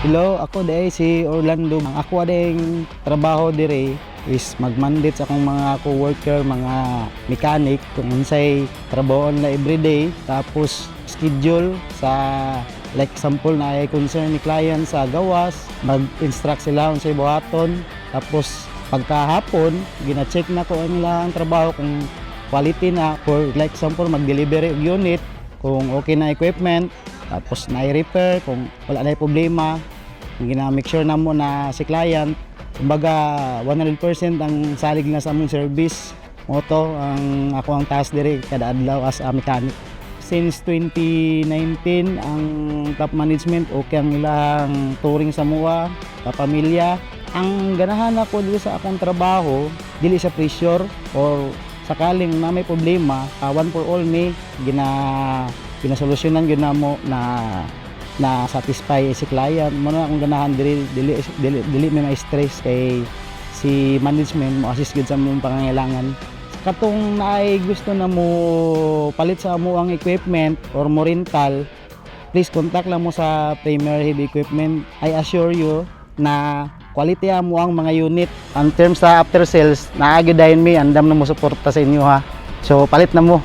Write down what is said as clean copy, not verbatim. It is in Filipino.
Hello, ako day si Orlando. Ang ako ading trabaho dire is magmandate sa akong mga co-worker, mga mechanic kung unsay trabaho na everyday, tapos schedule sa like example na ay concern ni client sa gawas, mag-instruct sila unsay buhaton, tapos pagkahapon gina-check na ko ang ilang trabaho kung quality na, for like example mag-delivery og unit kung okay na equipment, tapos na-repair kung wala na problema, gina-make sure na mo na si client, kumbaga 100% ang salig na sa among service. Moto ang ako ang task diri kada adlaw as a mechanic. Since 2019 ang top management okay ang ilang touring sa mua, kapamilya. Ang ganahan ako dito sa akong trabaho, dili sa pressure or sakaling na may problema, one for all me ginasolusyonan gyud namo na satisfy si client. Mo na akong ganahan dili may stress kay si management mo assist gyud sa among pangangailangan. Katong naay gusto na mo palit sa amo ang equipment or mo rental, please contact lang mo sa Premier Heavy Equipment. I assure you na quality mo ang mga unit. Ang terms sa after sales, naagi dayon mi andam na mo suporta sa inyo ha. So palit na mo.